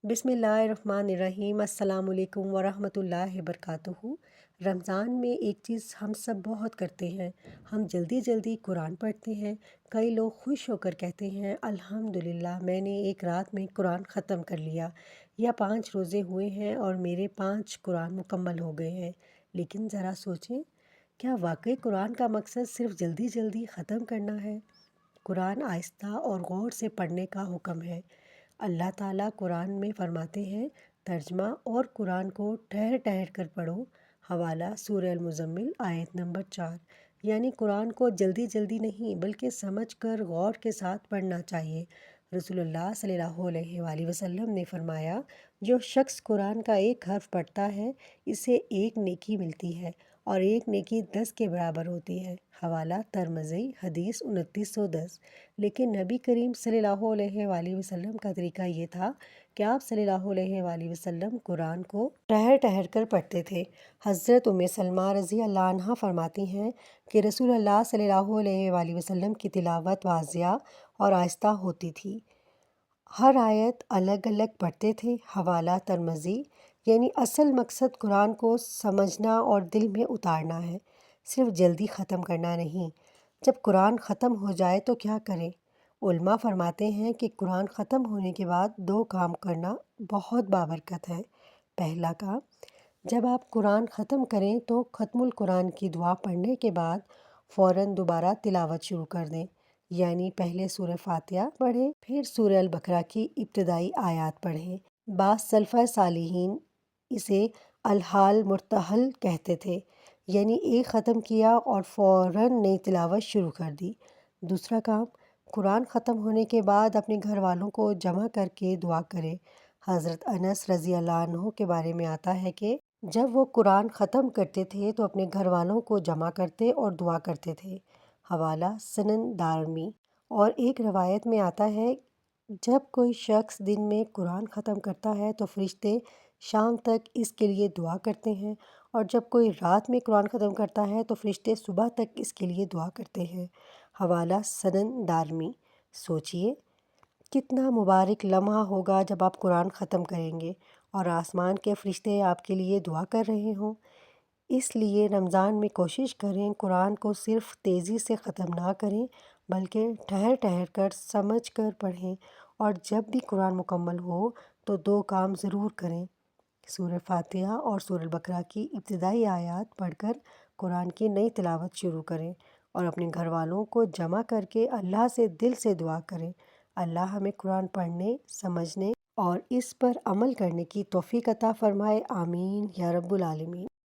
बिस्मिल्लाहिर्रहमानिर्रहीम। अस्सलाम वालेकुम वरहमतुल्लाहि वबरकातुहू। रमज़ान में एक चीज़ हम सब बहुत करते हैं, हम जल्दी जल्दी कुरान पढ़ते हैं। कई लोग खुश होकर कहते हैं अल्हम्दुलिल्लाह मैंने एक रात में कुरान ख़त्म कर लिया, या 5 रोज़े हुए हैं और मेरे 5 कुरान मुकम्मल हो गए हैं। लेकिन ज़रा सोचें, क्या वाकई कुरान का मकसद सिर्फ़ जल्दी जल्दी ख़त्म करना है? कुरान आहिस्ता और गौर से पढ़ने का हुक्म है। अल्लाह ताला कुरान में फरमाते हैं, तर्जमा और कुरान को ठहर ठहर कर पढ़ो। हवाला सूरह अल-मुज़म्मिल आयत नंबर 4। यानी कुरान को जल्दी जल्दी नहीं बल्कि समझ कर गौर के साथ पढ़ना चाहिए। रसूलुल्लाह सल्लल्लाहु अलैहि वसल्लम ने फरमाया, जो शख्स कुरान का एक हर्फ पढ़ता है इसे एक नेकी मिलती है और एक नेकी 10 के बराबर होती है। हवाला तिरमिज़ी हदीस 2910। लेकिन नबी करीम सल्लल्लाहु अलैहि वसल्लम का तरीका ये था कि आप सल्लल्लाहु अलैहि वसल्लम कुरान को ठहर ठहर कर पढ़ते थे। हज़रत उम्मे सलमा रज़ी अल्लाह अन्हा फरमाती हैं कि रसूलुल्लाह सल्लल्लाहु अलैहि वसल्लम की तिलावत वाज़िया और आहिस्ता होती थी, हर आयत अलग अलग पढ़ते थे। हवाला तिरमिज़ी। यानी असल मकसद कुरान को समझना और दिल में उतारना है, सिर्फ जल्दी ख़त्म करना नहीं। जब कुरान ख़त्म हो जाए तो क्या करें? उल्मा फरमाते हैं कि कुरान ख़त्म होने के बाद 2 काम करना बहुत बाबरकत है। पहला काम, जब आप कुरान ख़त्म करें तो ख़त्मुल कुरान की दुआ पढ़ने के बाद फ़ौरन दोबारा तिलावत शुरू कर दें। यानी पहले सूरह फातिहा पढ़ें, फिर सूरह अल-बकरा की इब्तिदाई आयत पढ़ें। बाज़ सलफ़ सालिहीन इसे अल-हाल मुर्तहल कहते थे, यानी एक ख़त्म किया और फ़ौरन नई तिलावत शुरू कर दी। दूसरा काम, कुरान ख़त्म होने के बाद अपने घर वालों को जमा करके दुआ करें। हज़रत अनस रज़ी अल्लाह अन्हु के बारे में आता है कि जब वो कुरान ख़त्म करते थे तो अपने घर वालों को जमा करते और दुआ करते थे। हवाला सनन दारमी। और एक रवायत में आता है, जब कोई शख्स दिन में कुरान ख़त्म करता है तो फरिश्ते शाम तक इसके लिए दुआ करते हैं, और जब कोई रात में कुरान ख़त्म करता है तो फरिश्ते सुबह तक इसके लिए दुआ करते हैं। हवाला सनन दारमी। सोचिए, कितना मुबारक लम्हा होगा जब आप कुरान ख़त्म करेंगे और आसमान के फरिश्ते आपके लिए दुआ कर रहे हों। इसलिए रमज़ान में कोशिश करें कुरान को सिर्फ़ तेज़ी से ख़त्म ना करें बल्कि ठहर ठहर कर समझ कर पढ़ें। और जब भी कुरान मुकम्मल हो तो 2 काम ज़रूर करें, सूरह फातिहा और सूरह बकरा की इब्तिदाई आयत पढ़कर कुरान की नई तिलावत शुरू करें और अपने घर वालों को जमा करके अल्लाह से दिल से दुआ करें। अल्लाह हमें कुरान पढ़ने, समझने और इस पर अमल करने की तौफ़ीक़ अता फ़रमाए। आमीन या रब्बुल आलमीन।